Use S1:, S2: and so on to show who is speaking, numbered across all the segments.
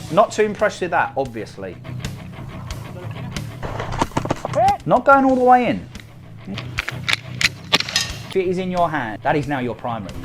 S1: Not too impressed with that, obviously. Not going all the way in. If it is in your hand, that is now your primary.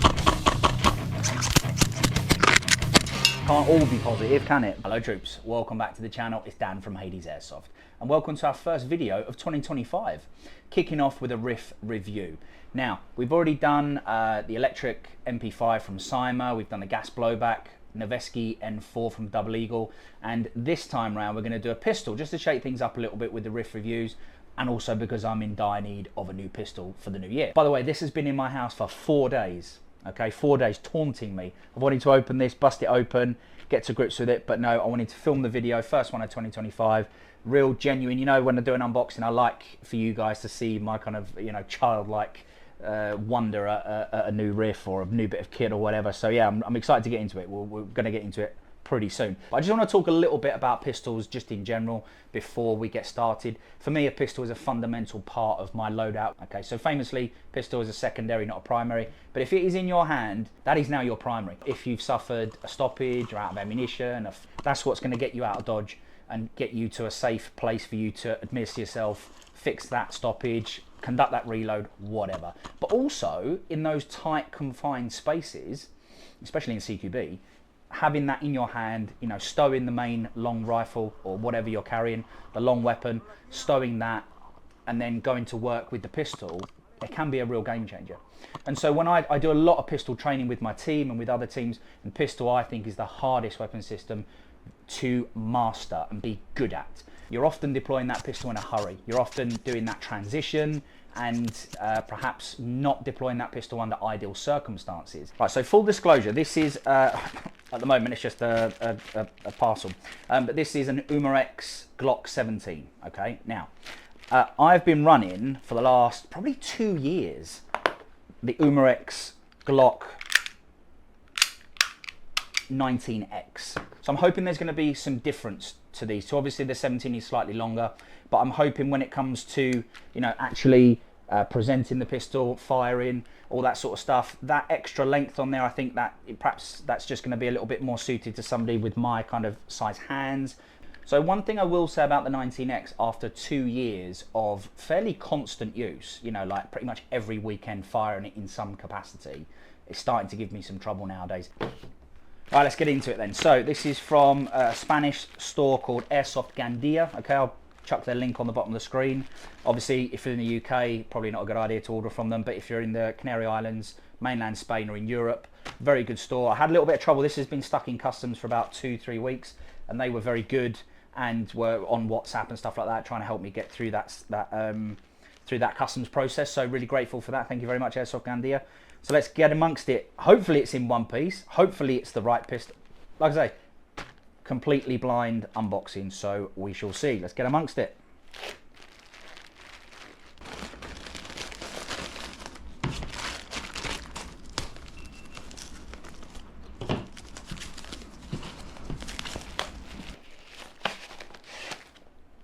S1: Can't all be positive, can it? Hello troops, welcome back to the channel. It's Dan from Hades Airsoft. And welcome to our first video of 2025. Kicking off with a riff review. Now, we've already done the electric MP5 from Cyma, we've done the gas blowback, Noveski N4 from Double Eagle, and this time round we're going to do a pistol just to shake things up a little bit with the riff reviews, and also because I'm in dire need of a new pistol for the new year. By the way, this has been in my house for 4 days. Okay, 4 days taunting me. I've wanted to open this, bust it open, get to grips with it, but no, I wanted to film the video, first one of 2025, real genuine. You know, when I do an unboxing, I like for you guys to see my kind of, you know, childlike wonder at a new riff or a new bit of kit or whatever. So yeah, I'm excited to get into it. We're going to get into it pretty soon. But I just want to talk a little bit about pistols just in general before we get started. For me, a pistol is a fundamental part of my loadout. Okay, so famously, pistol is a secondary, not a primary. But if it is in your hand, that is now your primary. If you've suffered a stoppage or out of ammunition, that's what's going to get you out of dodge and get you to a safe place for you to administer yourself, fix that stoppage, conduct that reload, whatever. But also in those tight confined spaces, especially in CQB, having that in your hand, you know, stowing the main long rifle or whatever you're carrying, the long weapon, stowing that and then going to work with the pistol, it can be a real game changer. And so when I do a lot of pistol training with my team and with other teams, and pistol I think is the hardest weapon system to master and be good at. You're often deploying that pistol in a hurry. You're often doing that transition and perhaps not deploying that pistol under ideal circumstances. Right, so full disclosure, this is, at the moment it's just a parcel, but this is an Umarex Glock 17, okay? Now, I've been running for the last probably 2 years the Umarex Glock 19X. So I'm hoping there's going to be some difference to these. So obviously the 17 is slightly longer, but I'm hoping when it comes to, you know, actually presenting the pistol, firing, all that sort of stuff, that extra length on there, I think that perhaps that's just going to be a little bit more suited to somebody with my kind of size hands. So one thing I will say about the 19X, after 2 years of fairly constant use, you know, like pretty much every weekend firing it in some capacity, it's starting to give me some trouble nowadays. All right, let's get into it then. So this is from a Spanish store called Airsoft Gandia. Okay, I'll chuck their link on the bottom of the screen. Obviously, if you're in the UK, probably not a good idea to order from them, but if you're in the Canary Islands, mainland Spain, or in Europe, very good store. I had a little bit of trouble. This has been stuck in customs for about 2-3 weeks, and they were very good and were on WhatsApp and stuff like that, trying to help me get through that customs process. So really grateful for that. Thank you very much, Airsoft Gandia. So let's get amongst it. Hopefully it's in one piece. Hopefully it's the right pistol. Like I say, completely blind unboxing, so we shall see. Let's get amongst it.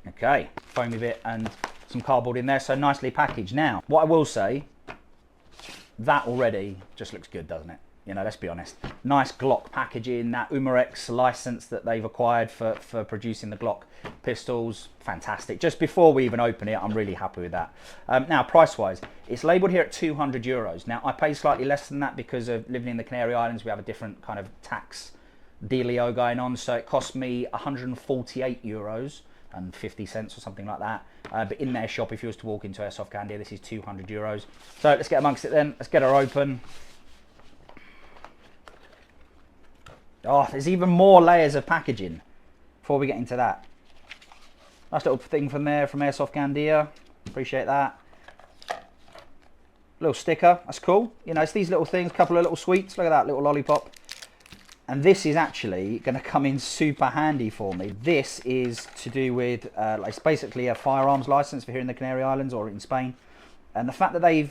S1: Okay, foamy bit and some cardboard in there, so nicely packaged. Now, what I will say, that already just looks good, doesn't it? You know, let's be honest. Nice Glock packaging, that Umarex license that they've acquired for producing the Glock pistols, fantastic. Just before we even open it, I'm really happy with that. Now, price-wise, it's labelled here at €200. Now, I pay slightly less than that because of living in the Canary Islands. We have a different kind of tax dealio going on, so it cost me €148 and 50 cents or something like that. But in their shop, if you was to walk into Airsoft Gandia, this is €200. So let's get amongst it then. Let's get her open. Oh, there's even more layers of packaging before we get into that. Nice little thing from there from Airsoft Gandia. Appreciate that. Little sticker. That's cool. You know, it's these little things, a couple of little sweets. Look at that little lollipop. And this is actually going to come in super handy for me. This is to do with, it's basically a firearms license for here in the Canary Islands or in Spain. And the fact that they've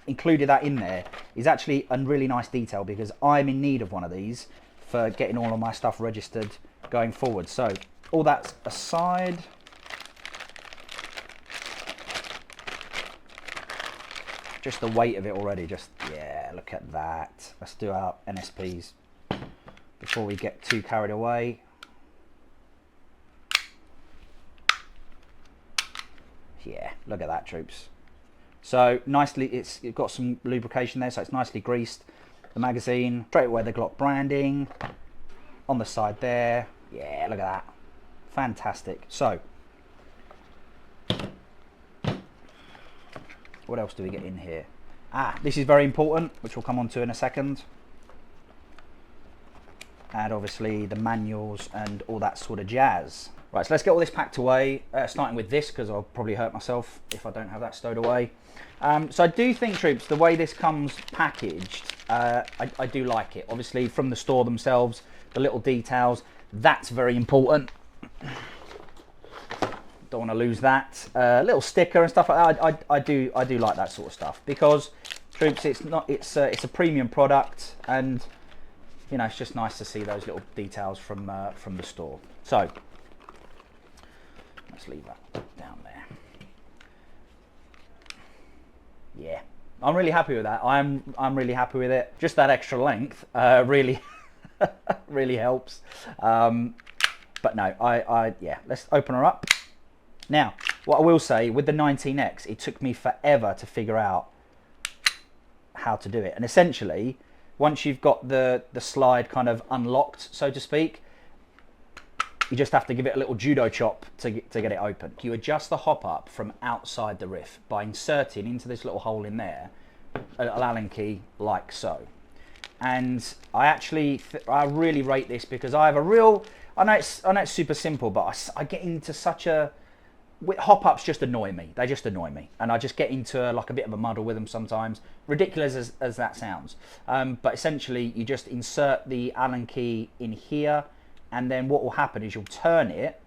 S1: included that in there is actually a really nice detail because I'm in need of one of these for getting all of my stuff registered going forward. So all that aside, just the weight of it already, just, yeah, look at that. Let's do our NSPs before we get too carried away. Yeah, look at that, troops. So nicely, it's got some lubrication there, so it's nicely greased. The magazine, straight away the Glock branding on the side there. Yeah, look at that. Fantastic. So, what else do we get in here? This is very important, which we'll come on to in a second. And obviously the manuals and all that sort of jazz. Right, so let's get all this packed away, starting with this, because I'll probably hurt myself if I don't have that stowed away. So I do think, troops, the way this comes packaged, I do like it. Obviously from the store themselves, the little details, that's very important. Don't want to lose that. Little sticker and stuff like that. I do like that sort of stuff, because, troops, it's a premium product, and you know, it's just nice to see those little details from the store. So let's leave that down there. Yeah, I'm really happy with that. I'm really happy with it. Just that extra length really really helps. But no, yeah, let's open her up. Now, what I will say with the 19X, it took me forever to figure out how to do it. And essentially, once you've got the slide kind of unlocked, so to speak, you just have to give it a little judo chop to get it open. You adjust the hop up from outside the riff by inserting into this little hole in there a little Allen key like so. And I really rate this, because I have a real, I know it's super simple, but I get into such a, hop ups just annoy me. They just annoy me, and I just get into like a bit of a muddle with them sometimes, ridiculous as that sounds. But essentially you just insert the Allen key in here, and then what will happen is you'll turn it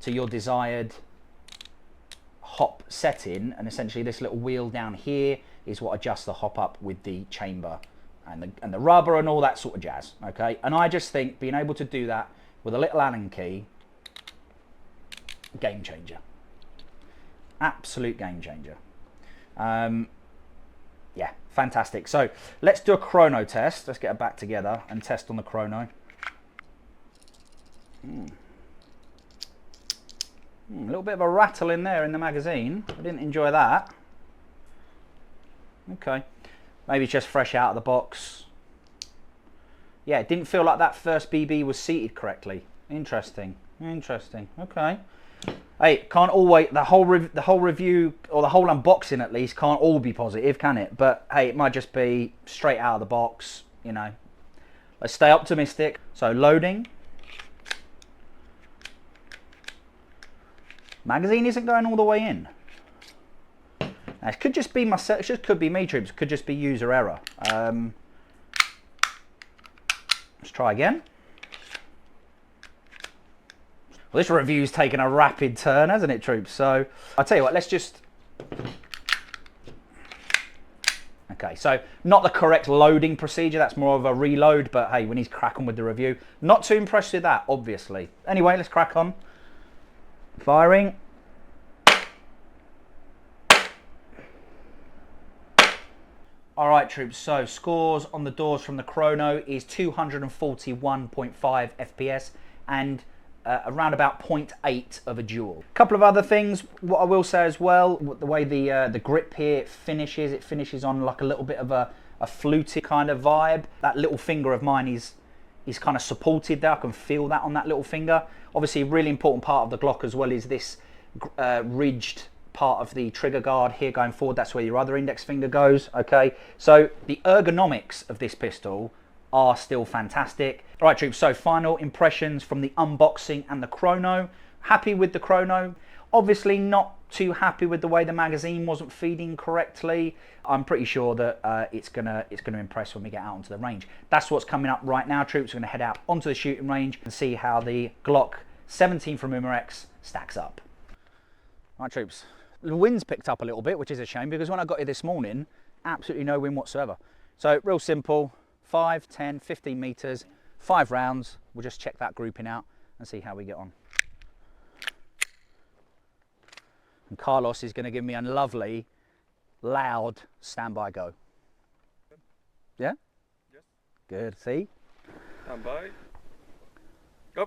S1: to your desired hop setting, and essentially this little wheel down here is what adjusts the hop up with the chamber and the rubber and all that sort of jazz. Okay, and I just think being able to do that with a little Allen key, game changer, absolute game changer. Yeah, fantastic. So let's do a chrono test. Let's get it back together and test on the chrono. A little bit of a rattle in there in the magazine. I didn't enjoy that. Okay, maybe just fresh out of the box. Yeah, it didn't feel like that first BB was seated correctly. Interesting. Okay. Hey, can't always, the whole review, or the whole unboxing at least, can't all be positive, can it? But hey, it might just be straight out of the box, you know. Let's stay optimistic. So loading. Magazine isn't going all the way in. Now, it could just be myself, it just could be me, troops. It could just be user error. Let's try again. Well, this review's taken a rapid turn, hasn't it, troops? So I'll tell you what, let's just... Okay, so not the correct loading procedure, that's more of a reload, but hey, we need to crack on with the review. Not too impressed with that, obviously. Anyway, let's crack on. Firing. All right, troops, so scores on the doors from the chrono is 241.5 FPS and around about 0.8 of a joule. A couple of other things, what I will say as well, the way the grip here finishes, it finishes on like a little bit of a fluty kind of vibe. That little finger of mine is kind of supported there. I can feel that on that little finger. Obviously, a really important part of the Glock as well is this ridged part of the trigger guard here going forward. That's where your other index finger goes. Okay, so the ergonomics of this pistol are still fantastic. All right, troops, so final impressions from the unboxing and the chrono. Happy with the chrono. Obviously not too happy with the way the magazine wasn't feeding correctly. I'm pretty sure that it's gonna impress when we get out onto the range. That's what's coming up right now, troops. We're gonna head out onto the shooting range and see how the Glock 17 from Umarex stacks up. All right, troops. The wind's picked up a little bit, which is a shame, because when I got here this morning, absolutely no wind whatsoever. So real simple, 5, 10, 15 meters, 5 rounds. We'll just check that grouping out and see how we get on. And Carlos is going to give me a lovely, loud standby go. Yeah? Yes. Good. See?
S2: Standby. Go.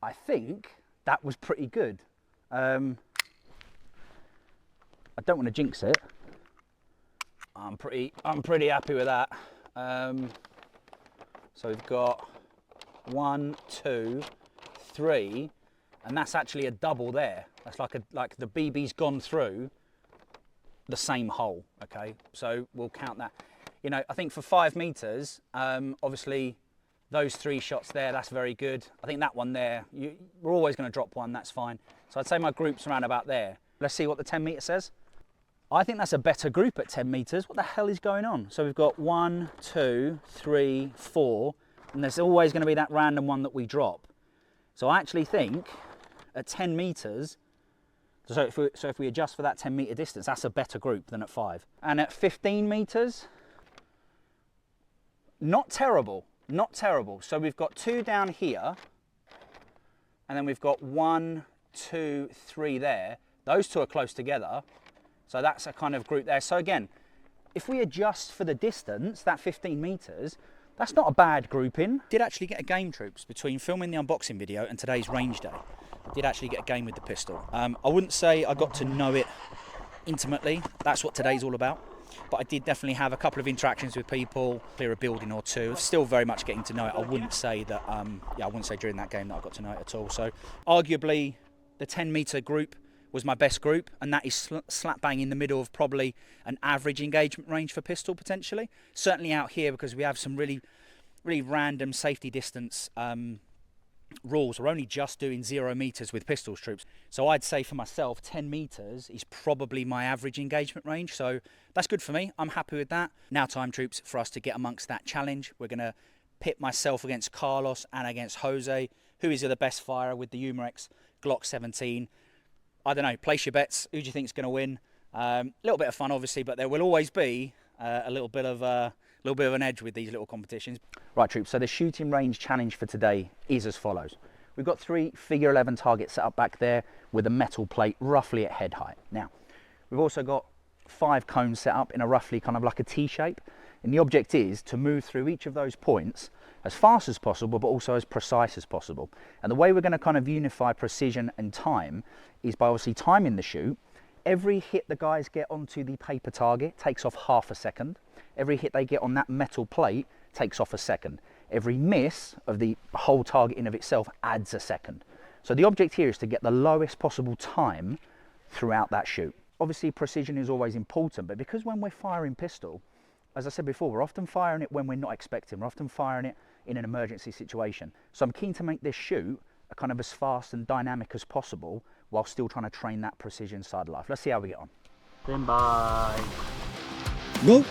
S1: I think that was pretty good. I don't want to jinx it. I'm pretty happy with that. So we've got 1, 2, 3, and that's actually a double there. That's like the BB's gone through the same hole. Okay, so we'll count that. You know, I think for 5 meters, obviously those 3 shots there, that's very good. I think that one there, we're always going to drop one. That's fine. So I'd say my group's around about there. Let's see what the 10 meter says. I think that's a better group at 10 meters. What the hell is going on? So we've got 1, 2, 3, 4, and there's always going to be that random one that we drop. So I actually think at 10 meters, so if we adjust for that 10 meter distance, that's a better group than at 5. And at 15 meters, not terrible, not terrible. So we've got 2 down here, and then we've got 1, 2, 3 there. Those 2 are close together. So that's a kind of group there. So again, if we adjust for the distance, that 15 meters, that's not a bad grouping. Did actually get a game, troops, between filming the unboxing video and today's range day. I did actually get a game with the pistol. I wouldn't say I got to know it intimately. That's what today's all about. But I did definitely have a couple of interactions with people, clear a building or 2. Still very much getting to know it. I wouldn't say that, I wouldn't say during that game that I got to know it at all. So arguably the 10 meter group was my best group, and that is slap bang in the middle of probably an average engagement range for pistol potentially. Certainly out here, because we have some really random safety distance rules. We're only just doing 0 meters with pistols, troops. So I'd say for myself, 10 meters is probably my average engagement range. So that's good for me. I'm happy with that. Now time, troops, for us to get amongst that challenge. We're going to pit myself against Carlos and against Jose, who is the best firer with the Umarex Glock 17. I don't know, place your bets. Who do you think is going to win? A little bit of fun, obviously, but there will always be a little bit of an edge with these little competitions. Right, troops, so the shooting range challenge for today is as follows. We've got 3 figure 11 targets set up back there with a metal plate roughly at head height. Now, we've also got 5 cones set up in a roughly kind of like a T shape. And the object is to move through each of those points as fast as possible, but also as precise as possible. And the way we're going to kind of unify precision and time is by obviously timing the shoot. Every hit the guys get onto the paper target takes off ½ a second. Every hit they get on that metal plate takes off a second. Every miss of the whole target in of itself adds a second. So the object here is to get the lowest possible time throughout that shoot. Obviously precision is always important, but because when we're firing pistol, as I said before, we're often firing it when we're not expecting. We're often firing it in an emergency situation. So I'm keen to make this shoot a kind of as fast and dynamic as possible while still trying to train that precision side of life. Let's see how we get on. Stand by. Go!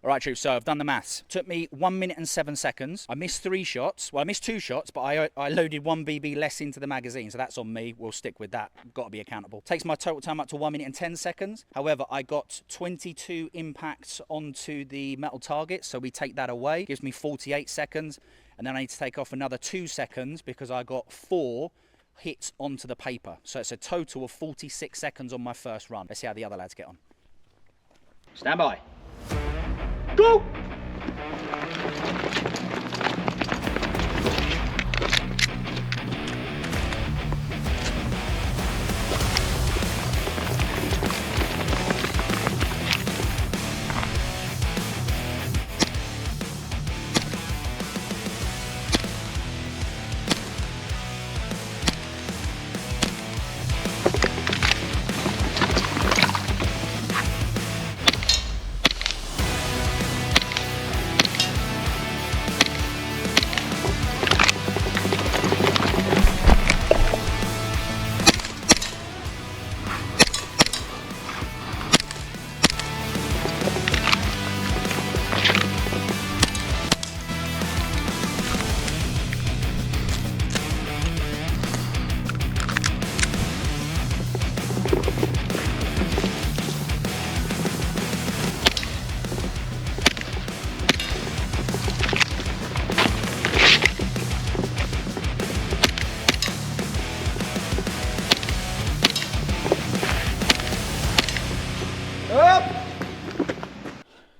S1: Right, troops, so I've done the maths. Took me 1 minute and 7 seconds. I missed 3 shots. Well, I missed 2 shots, but I loaded 1 BB less into the magazine, so that's on me. We'll stick with that. Got to be accountable. Takes my total time up to 1 minute and 10 seconds. However, I got 22 impacts onto the metal target, so we take that away. Gives me 48 seconds, and then I need to take off another 2 seconds because I got 4 hits onto the paper. So it's a total of 46 seconds on my first run. Let's see how the other lads get on. Stand by. Go!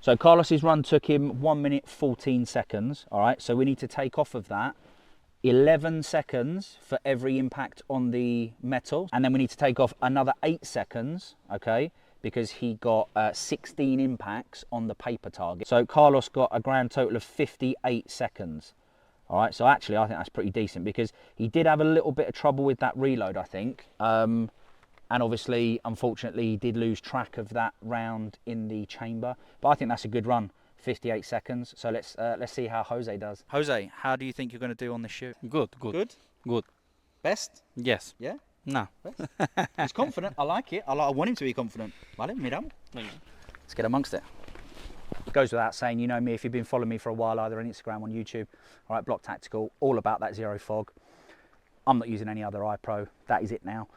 S1: So Carlos's run took him 1 minute 14 seconds. All right, so we need to take off of that 11 seconds for every impact on the metal, and then we need to take off another 8 seconds, okay, because he got 16 impacts on the paper target. So Carlos got a grand total of 58 seconds. All right, so actually I think that's pretty decent, because he did have a little bit of trouble with that reload, I think. And obviously, unfortunately, he did lose track of that round in the chamber. But I think that's a good run, 58 seconds. So let's see how Jose does. Jose, how do you think you're going to do on this shoot?
S3: Good.
S1: Good? Best?
S3: Yes.
S1: Yeah?
S3: No.
S1: He's confident. I like it. I want him to be confident. Vale, miramos. Let's get amongst it. Goes without saying, you know me, if you've been following me for a while, either on Instagram, on YouTube, all right, BLOC Tactical, all about that zero fog. I'm not using any other Eyepro. That is it now.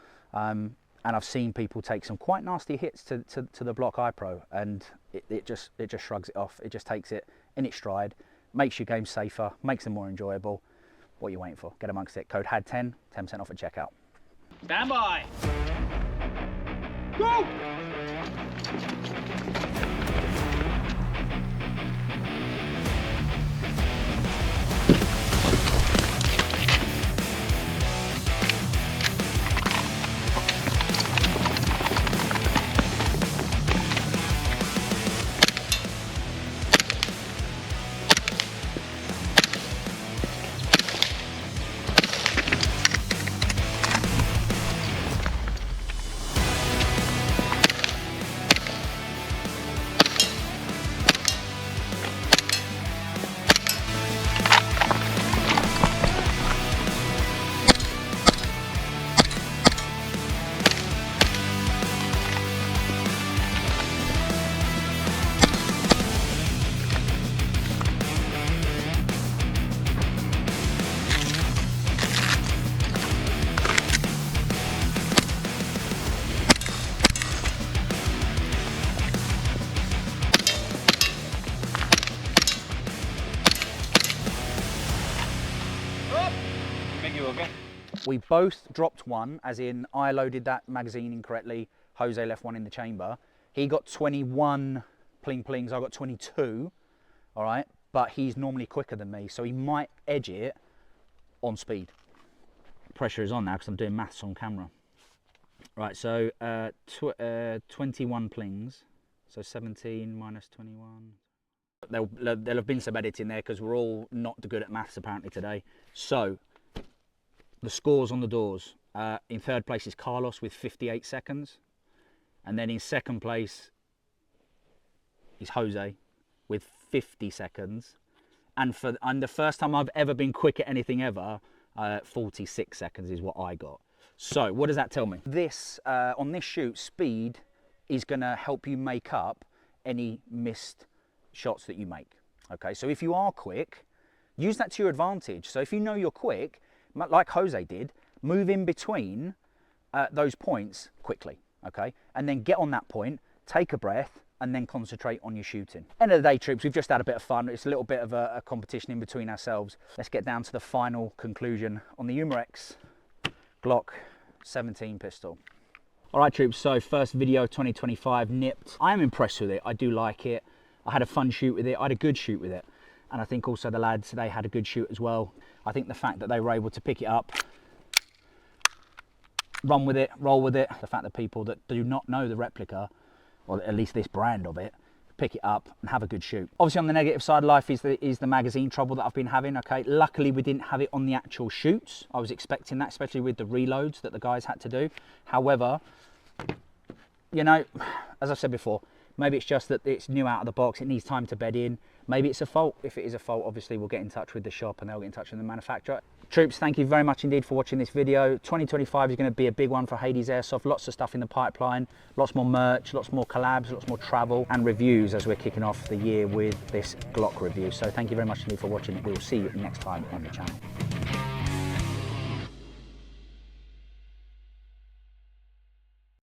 S1: And I've seen people take some quite nasty hits to the BLOC Eyepro, and it just shrugs it off. It just takes it in its stride, makes your game safer, makes them more enjoyable. What are you waiting for? Get amongst it. Code HAD10, 10% off at checkout. Stand by. Go! We both dropped one, as in I loaded that magazine incorrectly, Jose left one in the chamber. He got 21 pling plings, I got 22, all right? But he's normally quicker than me, so he might edge it on speed. Pressure is on now because I'm doing maths on camera. Right, so 21 plings, so 17 minus 21. There'll have been some editing there because we're all not good at maths apparently today. So, the scores on the doors. In third place is Carlos with 58 seconds. And then in second place is Jose with 50 seconds. And the first time I've ever been quick at anything ever, 46 seconds is what I got. So what does that tell me? This, on this shoot, speed is gonna help you make up any missed shots that you make. Okay, so if you are quick, use that to your advantage. So if you know you're quick, like Jose did, move in between those points quickly, okay? And then get on that point, take a breath, and then concentrate on your shooting. End of the day, troops, we've just had a bit of fun. It's a little bit of a competition in between ourselves. Let's get down to the final conclusion on the Umarex Glock 17 pistol. All right, troops, so first video 2025 nipped. I am impressed with it. I do like it. I had a fun shoot with it. I had a good shoot with it. And I think also the lads, they had a good shoot as well. I think the fact that they were able to pick it up, run with it, roll with it, the fact that people that do not know the replica, or at least this brand of it, pick it up and have a good shoot. Obviously on the negative side of life is the magazine trouble that I've been having, okay? Luckily we didn't have it on the actual shoots. I was expecting that, especially with the reloads that the guys had to do. However, you know, as I've said before, maybe it's just that it's new out of the box, it needs time to bed in. Maybe it's a fault. If it is a fault, obviously we'll get in touch with the shop and they'll get in touch with the manufacturer. Troops, thank you very much indeed for watching this video. 2025 is going to be a big one for Hades Airsoft. Lots of stuff in the pipeline, lots more merch, lots more collabs, lots more travel and reviews as we're kicking off the year with this Glock review. So thank you very much indeed for watching. We will see you next time on the channel.